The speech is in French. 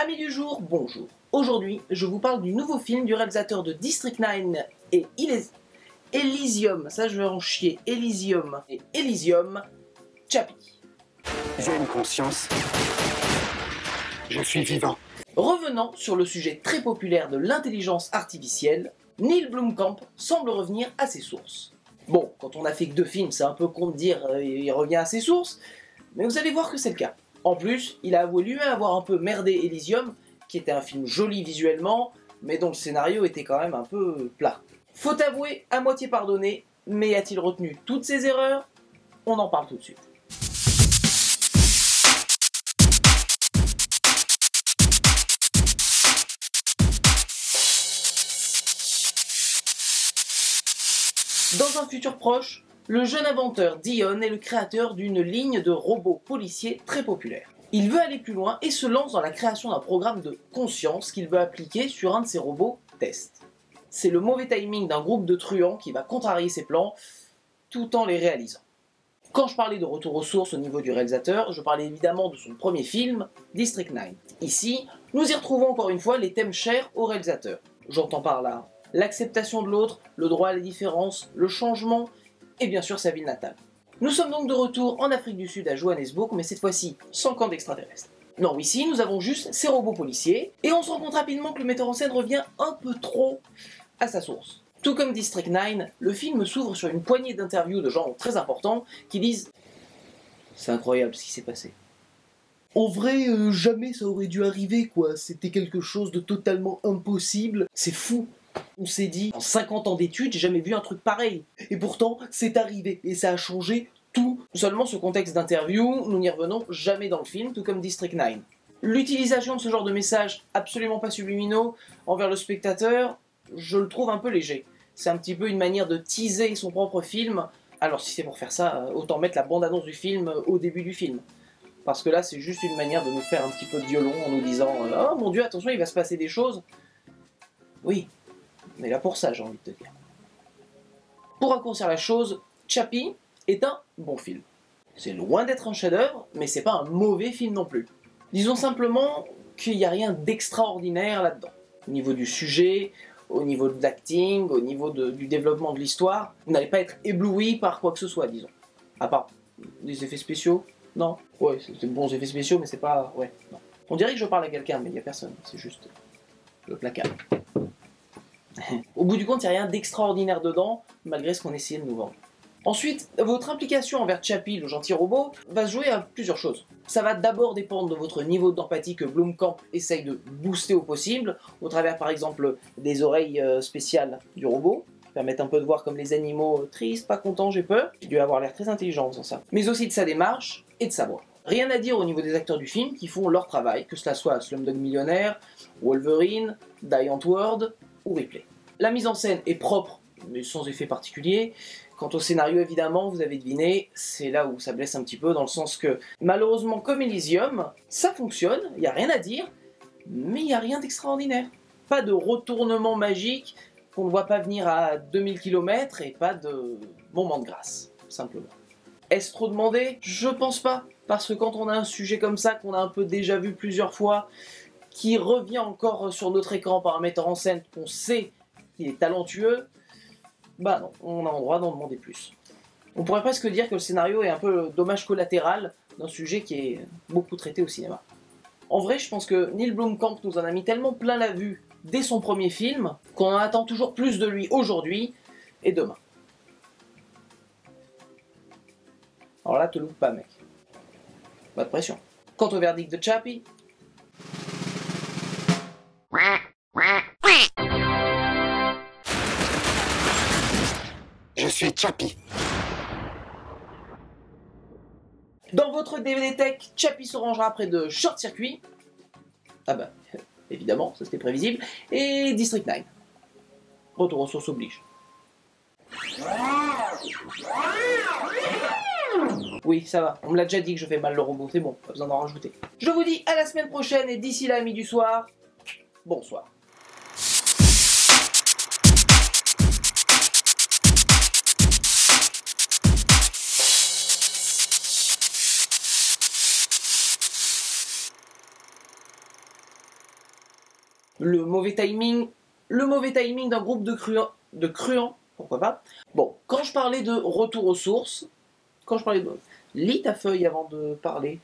Amis du jour, bonjour. Aujourd'hui, je vous parle du nouveau film du réalisateur de District 9 et Elysium. Ça, je vais en chier. Elysium, Chappie. J'ai une conscience. Je suis vivant. Revenant sur le sujet très populaire de l'intelligence artificielle, Neil Blomkamp semble revenir à ses sources. Bon, quand on a fait que 2 films, c'est un peu con de dire il revient à ses sources, mais vous allez voir que c'est le cas. En plus, il a avoué lui-même avoir un peu merdé Elysium, qui était un film joli visuellement, mais dont le scénario était quand même un peu plat. Faut avouer, à moitié pardonné, mais a-t-il retenu toutes ses erreurs? On en parle tout de suite. Dans un futur proche, le jeune inventeur Dion est le créateur d'une ligne de robots policiers très populaire. Il veut aller plus loin et se lance dans la création d'un programme de conscience qu'il veut appliquer sur un de ses robots test. C'est le mauvais timing d'un groupe de truands qui va contrarier ses plans tout en les réalisant. Quand je parlais de retour aux sources au niveau du réalisateur, je parlais évidemment de son premier film, District 9. Ici, nous y retrouvons encore une fois les thèmes chers au réalisateur. J'entends par là l'acceptation de l'autre, le droit à la différence, le changement et bien sûr sa ville natale. Nous sommes donc de retour en Afrique du Sud à Johannesburg, mais cette fois-ci sans camp d'extraterrestres. Non, ici nous avons juste ces robots policiers, et on se rend compte rapidement que le metteur en scène revient un peu trop à sa source. Tout comme District 9, le film s'ouvre sur une poignée d'interviews de gens très importants qui disent « C'est incroyable ce qui s'est passé. En vrai, jamais ça aurait dû arriver quoi, c'était quelque chose de totalement impossible, c'est fou. On s'est dit, en 50 ans d'études, j'ai jamais vu un truc pareil. Et pourtant, c'est arrivé, et ça a changé tout. Seulement, ce contexte d'interview, nous n'y revenons jamais dans le film, tout comme District 9. L'utilisation de ce genre de messages absolument pas subliminaux envers le spectateur, je le trouve un peu léger. C'est un petit peu une manière de teaser son propre film. Alors si c'est pour faire ça, autant mettre la bande-annonce du film au début du film. Parce que là, c'est juste une manière de nous faire un petit peu de violon en nous disant « Oh mon Dieu, attention, il va se passer des choses ». Oui. On est là pour ça, j'ai envie de te dire. Pour raccourcir la chose, Chappie est un bon film. C'est loin d'être un chef-d'œuvre, mais c'est pas un mauvais film non plus. Disons simplement qu'il n'y a rien d'extraordinaire là-dedans. Au niveau du sujet, au niveau de l'acting, au niveau du développement de l'histoire, vous n'allez pas être ébloui par quoi que ce soit, disons. À part des effets spéciaux, non. Ouais, c'est de bons effets spéciaux, mais c'est pas... Ouais, non. On dirait que je parle à quelqu'un, mais il n'y a personne, c'est juste le placard. Au bout du compte, il n'y a rien d'extraordinaire dedans, malgré ce qu'on essayait de nous vendre. Ensuite, votre implication envers Chappie, le gentil robot, va se jouer à plusieurs choses. Ça va d'abord dépendre de votre niveau d'empathie que Blomkamp essaye de booster au possible, au travers par exemple des oreilles spéciales du robot, qui permettent un peu de voir comme les animaux tristes, pas contents, j'ai peur. Il doit avoir l'air très intelligent en faisant ça. Mais aussi de sa démarche et de sa voix. Rien à dire au niveau des acteurs du film qui font leur travail, que cela soit Slumdog Millionnaire, Wolverine, Die Antwoord ou Ripley. La mise en scène est propre, mais sans effet particulier. Quant au scénario, évidemment, vous avez deviné, c'est là où ça blesse un petit peu, dans le sens que, malheureusement, comme Elysium, ça fonctionne, il n'y a rien à dire, mais il n'y a rien d'extraordinaire. Pas de retournement magique qu'on ne voit pas venir à 2000 km et pas de moment de grâce, simplement. Est-ce trop demandé? Je pense pas, parce que quand on a un sujet comme ça, qu'on a un peu déjà vu plusieurs fois, qui revient encore sur notre écran par un metteur en scène qu'on sait qu'il est talentueux, bah non, on a le droit d'en demander plus. On pourrait presque dire que le scénario est un peu le dommage collatéral d'un sujet qui est beaucoup traité au cinéma. En vrai, je pense que Neil Blomkamp nous en a mis tellement plein la vue dès son premier film, qu'on en attend toujours plus de lui aujourd'hui et demain. Alors là, te loupe pas, mec. Pas de pression. Quant au verdict de Chappie, Je suis Chappie. dans votre DVD Tech, Chappie se rangera après de Short Circuit. Ah bah, évidemment, ça c'était prévisible. Et District 9. Retour aux sources oblige. Oui, ça va. On me l'a déjà dit que je fais mal le robot. C'est bon, pas besoin d'en rajouter. Je vous dis à la semaine prochaine et d'ici là, amis du soir, bonsoir. le mauvais timing d'un groupe de truands, pourquoi pas. Bon, quand je parlais de retour aux sources, lis ta feuille avant de parler.